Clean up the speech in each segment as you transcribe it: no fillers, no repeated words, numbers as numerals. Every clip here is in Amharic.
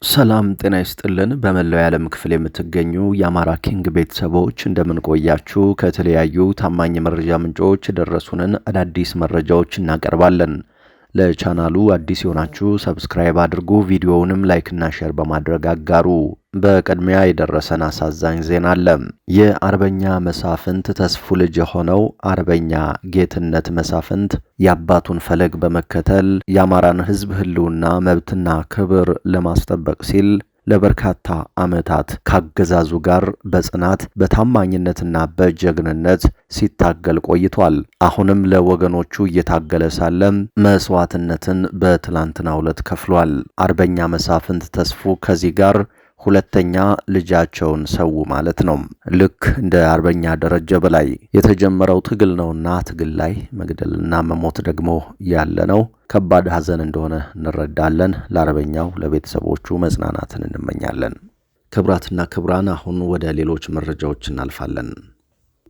ሰላም ጤና ይስጥልን። በመላው የዓለም ክፍል የምትገኙ የአማራ ኪንግ ቤተሰቦች እንደምን ቆያችሁ? ከተለያዩ ታማኝ መረጃ ምንጮች የደረሱንን አዳዲስ መረጃዎች እናቀርባለን። ለቻናሉ አዲስ የሆናችሁ ሰብስክራይብ አድርጉ፣ ቪዲዮውንም ላይክና ሼር በማድረግ አጋሩ። በቅድሚያ የደረሰን አሳዛኝ ዜና አለ። የአርበኛ መሳፍንት ተስፉ ልጅ የሆነው አርበኛ ጌትነት መሳፍንት የአባቱን ፈለግ በመከተል የአማራን ሕዝብ ሕልውና መብትና ክብር ለማስጠበቅ ሲል ለበርካታ ዓመታት ካገዛዙ ጋር በጽናት በታማኝነትና በጀግንነት ሲታገል ቆይቷል። አሁንም ለወገኖቹ እየታገለ ሳለም መስዋዕትነትን በትላንትናው ዕለት ከፍሏል። አርበኛ መሳፍንት ተስፉ ከዚህ ጋር ሁለተኛ ልጃቸውን ሰው ማለት ነው። ልክ እንደ አርበኛ ደረጀ በላይ የተጀመረው ትግል ነውና ትግል ላይ መግደልና መሞት ደግሞ ያለ ነው። ከባድ ሐዘን እንደሆነ እንረዳለን። ለአርበኛው ለቤተሰቦቹ መጽናናትን እንመኛለን። ክቡራትና ክቡራን፣ አሁን ወደ ሌሎች መረጃዎች እናልፋለን።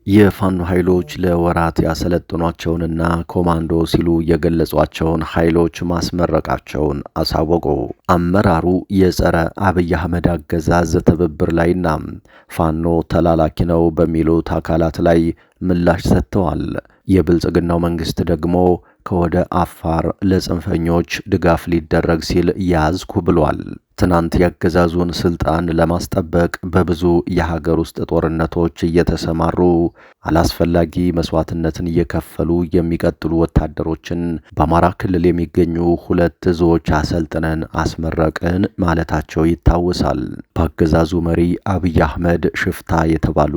የፋኖ ኃይሎች ለወራት ያሰለጥኗቸውንና ኮማንዶ ሲሉ የገለጿቸውን ኃይሎች ማስመረቃቸውን አሳወቁ። አመራሩ የጸረ አብይ አህመድ አገዛዝ ትብብር ላይና ፋኖ ተላላኪ ነው በሚሉት አካላት ላይ ምላሽ ሰጥተዋል። የብልጽግናው መንግስት ደግሞ ከወደ አፋር ለጽንፈኞች ድጋፍ ሊደረግ ሲል ያዝኩ ብሏል። ትናንት ያገዛዙን ስልጣን ለማስጠበቅ በብዙ የሀገር ውስጥ ጦርነቶች እየተሰማሩ አላስፈላጊ መስዋዕትነትን እየከፈሉ የሚቀጥሉ ወታደሮችን በአማራ ክልል የሚገኙ ሁለት እዞች አሰልጥነን አስመረቅን ማለታቸው ይታወሳል። በአገዛዙ መሪ አብይ አህመድ ሽፍታ የተባሉ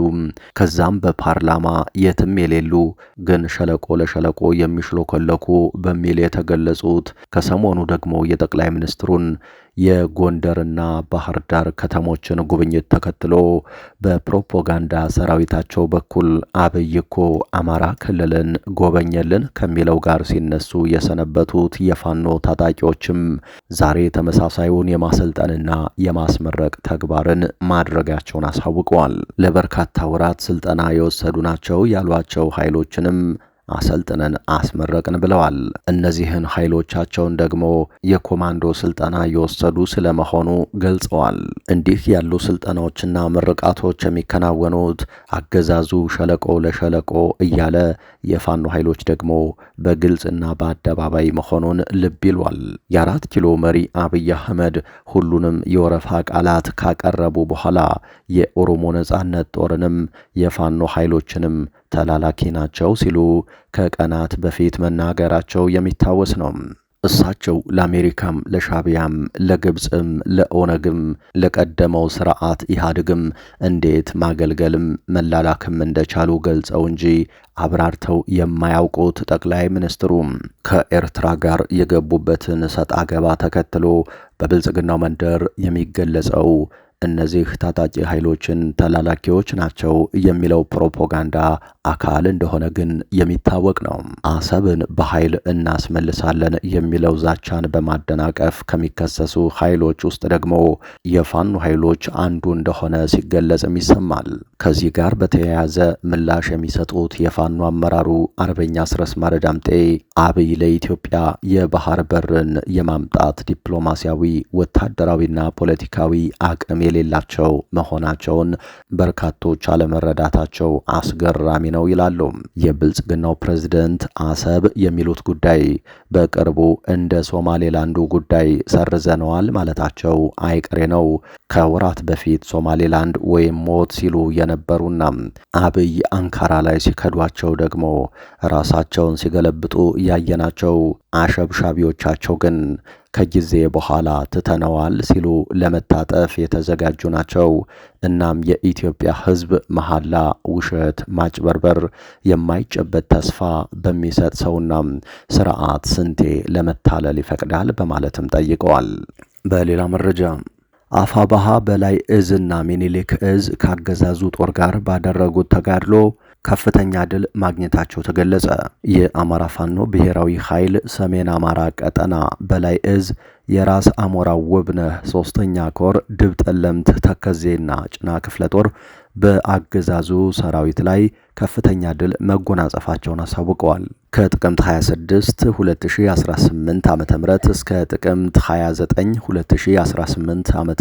ከዛም በፓርላማ የትም የሌሉ ግን ሸለቆ ለሸለቆ የሚሽሎከለኩ በሚል የተገለጹት ከሰሞኑ ደግሞ የጠቅላይ ሚኒስትሩን የጎንደርና ባህር ዳር ከተሞችን ጉብኝት ተከትሎ በፕሮፓጋንዳ ሰራዊታቸው በኩል አብይ እኮ አማራ ክልልን ጎበኘልን ከሚለው ጋር ሲነሱ የሰነበቱት የፋኖ ታጣቂዎችም ዛሬ ተመሳሳዩን የማሰልጠንና የማስመረቅ ተግባርን ማድረጋቸውን አሳውቀዋል። ለበርካታ ወራት ስልጠና የወሰዱ ናቸው ያሏቸው ኃይሎችንም አሰልጥነን አስመረቅን ብለዋል። እነዚህን ኃይሎቻቸውን ደግሞ የኮማንዶ ስልጠና የወሰዱ ስለመሆኑ ገልጸዋል። እንዲህ ያሉ ስልጠናዎችና ምርቃቶች የሚከናወኑት አገዛዙ ሸለቆ ለሸለቆ እያለ የፋኖ ኃይሎች ደግሞ በግልጽና በአደባባይ መሆኑን ልብ ይሏል። የ4 ኪሎ መሪ አብይ አህመድ ሁሉንም የወረፋ ቃላት ካቀረቡ በኋላ የኦሮሞ ነጻነት ጦርንም የፋኖ ኃይሎችንም ተላላኪ ናቸው ሲሉ ከቀናት በፊት መናገራቸው የሚታወስ ነው። እሳቸው ለአሜሪካም ለሻቢያም ለግብፅም ለኦነግም ለቀደመው ስርዓት ኢህአዴግም እንዴት ማገልገልም መላላክም እንደቻሉ ገልጸው እንጂ አብራርተው የማያውቁት ጠቅላይ ሚኒስትሩም ከኤርትራ ጋር የገቡበትን ሰጣ ገባ ተከትሎ በብልጽግናው መንደር የሚገለጸው እነዚህ ታጣቂ ኃይሎችን ተላላኪዎች ናቸው የሚለው ፕሮፓጋንዳ አካል እንደሆነ ግን የሚታወቅ ነው። አሰብን በኃይል እናስመልሳለን የሚለው ዛቻን በማደናቀፍ ከሚከሰሱ ኃይሎች ውስጥ ደግሞ የፋኖ ኃይሎች አንዱ እንደሆነ ሲገለጽም ይሰማል። ከዚህ ጋር በተያያዘ ምላሽ የሚሰጡት የፋኖ አመራሩ አርበኛ አስረስ ማረ ዳምጤ አብይ ለኢትዮጵያ የባህር በርን የማምጣት ዲፕሎማሲያዊ፣ ወታደራዊና ፖለቲካዊ አቅም የሌላቸው መሆናቸውን በርካቶች አለመረዳታቸው አስገራሚ ነው ይላሉ። የብልጽግናው ፕሬዝደንት አሰብ የሚሉት ጉዳይ በቅርቡ እንደ ሶማሌላንዱ ጉዳይ ሰርዘነዋል ማለታቸው አይቀሬ ነው። ከወራት በፊት ሶማሌላንድ ወይም ሞት ሲሉ የነበሩና አብይ አንካራ ላይ ሲከዷቸው ደግሞ ራሳቸውን ሲገለብጡ ያየናቸው አሸብሻቢዎቻቸው ግን ከጊዜ በኋላ ትተነዋል ሲሉ ለመታጠፍ የተዘጋጁ ናቸው። እናም የኢትዮጵያ ሕዝብ መሐላ፣ ውሸት፣ ማጭበርበር፣ የማይጨበጥ ተስፋ በሚሰጥ ሰውና ስርዓት ስንቴ ለመታለል ይፈቅዳል በማለትም ጠይቀዋል። በሌላ መረጃ አፋባሃ በላይ እዝና ሚኒሊክ እዝ ካገዛዙ ጦር ጋር ባደረጉት ተጋድሎ ከፍተኛ ድል ማግኘታቸው ተገለጸ። የአማራ ፋኖ ብሔራዊ ኃይል ሰሜን አማራ ቀጠና በላይ እዝ የራስ አሞራው ውብነህ 3ኛ ኮር ድብ ጠለምት ተከዜና ጭና ክፍለ ጦር በአገዛዙ ሰራዊት ላይ ከፍተኛ ድል መጎናጸፋቸውን አሳውቀዋል። ከጥቅምት 26 2018 ዓ.ም እስከ ጥቅምት 29 2018 ዓ.ም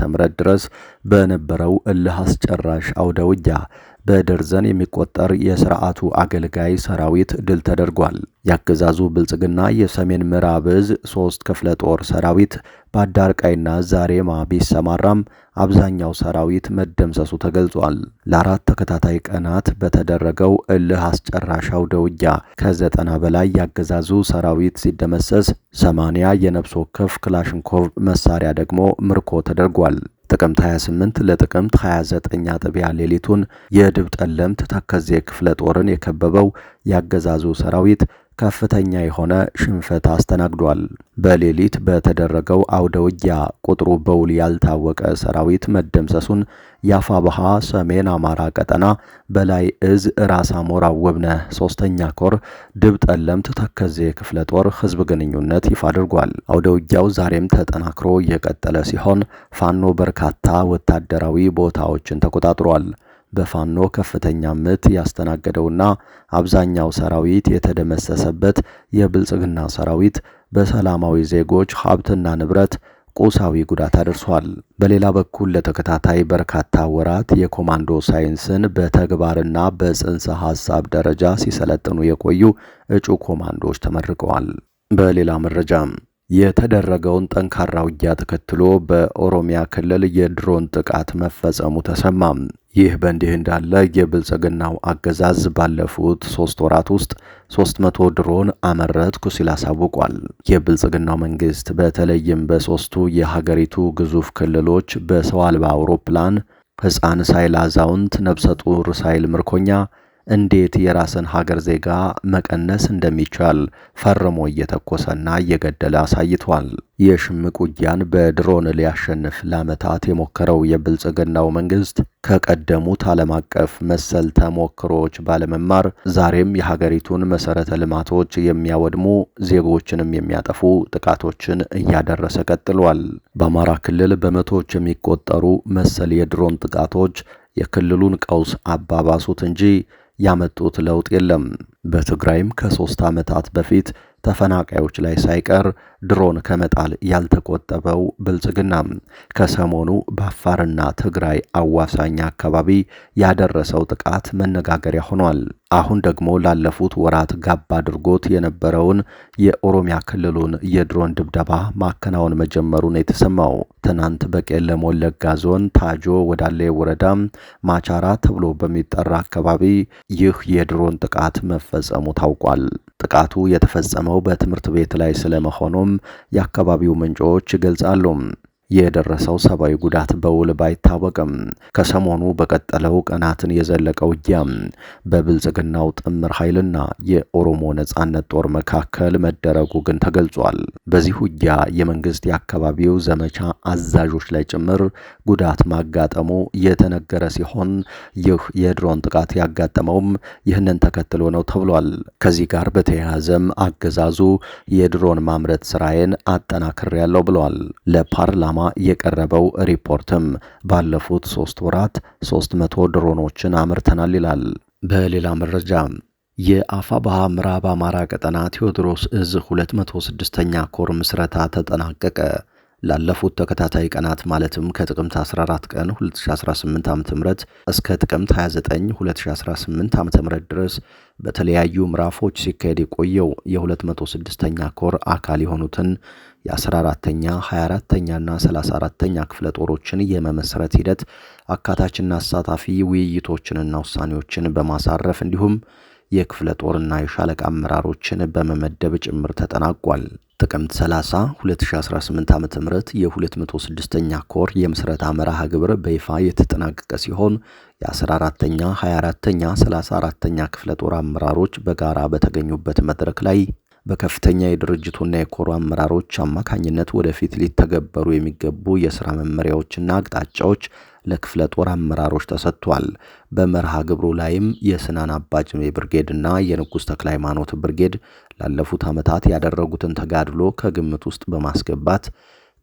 ድረስ በነበረው እልህ አስጨራሽ አውደ ውጊያ በደርዘን የሚቆጠር የስርዓቱ አገልጋይ ሰራዊት ድል ተደርጓል። የአገዛዙ ብልጽግና የሰሜን ምዕራብ ዕዝ 3 ክፍለ ጦር ሰራዊት በአዳርቃይና ዛሬማ ቢሰማራም አብዛኛው ሰራዊት መደምሰሱ ተገልጿል። ለ4 ተከታታይ ቀናት በተደረገው እልህ አስጨራሽ አውደ ውጊያ ከ90 በላይ ያገዛዙ ሰራዊት ሲደመሰስ 80 የነፍስ ወከፍ ክላሽንኮቭ መሳሪያ ደግሞ ምርኮ ተደርጓል። ጥቅምት 28 ለጥቅምት 29 አጥቢያ ሌሊቱን የድብ ጠለምት ተከዜ ክፍለ ጦርን የከበበው ያገዛዙ ሰራዊት ከፍተኛ የሆነ ሽንፈት አስተናግዷል። በሌሊት በተደረገው አውደ ውጊያ ቁጥሩ በውል ያልታወቀ ሰራዊት መደምሰሱን የአፋብኃ ሰሜን አማራ ቀጠና በላይ ዕዝ ራስ አሞራው ውብነህ 3ኛ ኮር ድብ ጠለምት ተከዜ ክፍለ ጦር ህዝብ ግንኙነት ይፋ አድርጓል። አውደ ውጊያው ዛሬም ተጠናክሮ የቀጠለ ሲሆን ፋኖ በርካታ ወታደራዊ ቦታዎችን ተቆጣጥሯል። በፋኖ ከፍተኛ ምት ያስተናገደውና አብዛኛው ሰራዊት የተደመሰሰበት የብልጽግና ሰራዊት በሰላማዊ ዜጎች ሀብትና ንብረት ቁሳዊ ጉዳት አድርሷል። በሌላ በኩል ለተከታታይ በርካታ ወራት የኮማንዶ ሳይንስን በተግባርና በጽንሰ ሐሳብ ደረጃ ሲሰለጥኑ የቆዩ እጩ ኮማንዶዎች ተመርቀዋል። በሌላ መረጃም የተደረገውን ጠንካራ ውጊያ ተከትሎ በኦሮሚያ ክልል የድሮን ጥቃት መፈጸሙ ተሰማም። ይህ በእንዲህ እንዳለ የብልጽግናው አገዛዝ ባለፉት 3 ወራት ውስጥ 300 ድሮን አመረትኩ ሲል አሳውቋል። የብልጽግናው መንግስት በተለይም በ3ቱ የሀገሪቱ ግዙፍ ክልሎች በሰው አልባ አውሮፕላን ሕፃን ሳይል አዛውንት፣ ነፍሰ ጡር ሳይል ምርኮኛ እንዴት የራስን ሀገር ዜጋ መቀነስ እንደሚቻል ፈርሞ እየተኮሰና እየገደለ አሳይቷል። የሽምቅ ውጊያን በድሮን ሊያሸንፍ ለዓመታት የሞከረው የብልጽግናው መንግስት ከቀደሙት ዓለም አቀፍ መሰል ተሞክሮች ባለመማር ዛሬም የሀገሪቱን መሰረተ ልማቶች የሚያወድሙ ዜጎችንም የሚያጠፉ ጥቃቶችን እያደረሰ ቀጥሏል። በአማራ ክልል በመቶዎች የሚቆጠሩ መሰል የድሮን ጥቃቶች የክልሉን ቀውስ አባባሱት እንጂ ያመጡት ለውጥ የለም። በትግራይም ከ3 ዓመታት በፊት ተፈናቃዮች ላይ ሳይቀር ድሮን ከመጣል ያልተቆጠበው ብልጽግና ከሰሞኑ በአፋርና ትግራይ አዋሳኝ አካባቢ ያደረሰው ጥቃት መነጋገሪያ ሆኗል። አሁን ደግሞ ላለፉት ወራት ጋብ አድርጎት የነበረውን የኦሮሚያ ክልሉን የድሮን ድብደባ ማከናወን መጀመሩን የተሰማው ትናንት በቄለም ወለጋ ዞን ታጆ ወዳሌ ወረዳ ማቻራ ተብሎ በሚጠራ አካባቢ ይህ የድሮን ጥቃት መፈጸሙ ታውቋል። ጥቃቱ የተፈጸመው በትምህርት ቤት ላይ ስለመሆኑም የአካባቢው ምንጮች ይገልጻሉ። የደረሰው ሰብአዊ ጉዳት በውል ባይታወቅም ከሰሞኑ በቀጠለው ቀናትን የዘለቀው ውጊያ በብልጽግናው ጥምር ኃይልና የኦሮሞ ነጻነት ጦር መካከል መደረጉ ግን ተገልጿል። በዚህ ውጊያ የመንግስት የአካባቢው ዘመቻ አዛዦች ላይ ጭምር ጉዳት ማጋጠሙ የተነገረ ሲሆን ይህ የድሮን ጥቃት ያጋጠመውም ይህንን ተከትሎ ነው ተብሏል። ከዚህ ጋር በተያያዘም አገዛዙ የድሮን ማምረት ስራዬን አጠናክሬያለሁ ብሏል። ለፓርላማ የቀረበው ሪፖርትም ባለፉት 3 ወራት 300 ድሮኖችን አምርተናል ይላል። በሌላ መረጃ የአፋብኃ ምዕራብ አማራ ቀጠና ቴዎድሮስ ዕዝ 206ኛ ኮር ምስረታ ተጠናቀቀ። ላለፉት ተከታታይ ቀናት ማለትም ከጥቅምት 14 ቀን 2018 ዓ.ም እስከ ጥቅምት 29 2018 ዓ.ም ድረስ በተለያዩ ምዕራፎች ሲካሄድ የቆየው የ206ኛ ኮር አካል የሆኑትን የ14ኛ፣ 24ኛና 34ኛ ክፍለ ጦሮችን የመመስረት ሂደት አካታችና አሳታፊ ውይይቶችንና ውሳኔዎችን በማሳረፍ እንዲሁም የክፍለ ጦርና የሻለቃ አመራሮችን በመመደብ ጭምር ተጠናቋል። ጥቅምት 30 2018 ዓ.ም የ206ኛ ኮር የምስረታ መርሃ ግብር በይፋ የተጠናቀቀ ሲሆን የ14ኛ፣ 24ኛ፣ 34ኛ ክፍለ ጦር አመራሮች በጋራ በተገኙበት መድረክ ላይ በከፍተኛ የድርጅቱና የኮሩ አመራሮች አማካኝነት ወደፊት ሊተገበሩ የሚገቡ የሥራ መመሪያዎችና አቅጣጫዎች ለክፍለ ጦር አመራሮች ተሰጥቷል። በመርሃ ግብሩ ላይም የስናን አባጅሜ ብርጌድና የንጉሥ ተክለ ሃይማኖት ብርጌድ ላለፉት ዓመታት ያደረጉትን ተጋድሎ ከግምት ውስጥ በማስገባት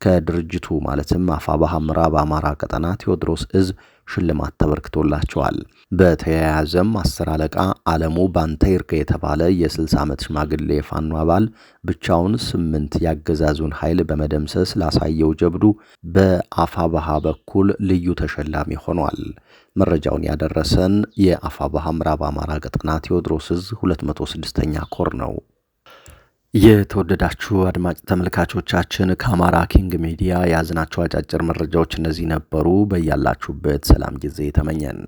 ከድርጅቱ ማለትም አፋባሃ ምዕራብ አማራ ቀጠና ቴዎድሮስ እዝ ሽልማት ተበርክቶላቸዋል። በተያያዘም 10 አለቃ አለሙ ባንተ ይርጋ የተባለ የ60 ዓመት ሽማግሌ የፋኖ አባል ብቻውን 8 ያገዛዙን ኃይል በመደምሰስ ላሳየው ጀብዱ በአፋባሃ በኩል ልዩ ተሸላሚ ሆኗል። መረጃውን ያደረሰን የአፋባሃ ምዕራብ አማራ ቀጠና ቴዎድሮስ እዝ 206ኛ ኮር ነው። የተወደዳችሁ አድማጭ ተመልካቾቻችን ከአማራ ኪንግ ሚዲያ የያዝናቸው አጫጭር መረጃዎች እነዚህ ነበሩ። በያላችሁበት ሰላም ጊዜ ተመኘን።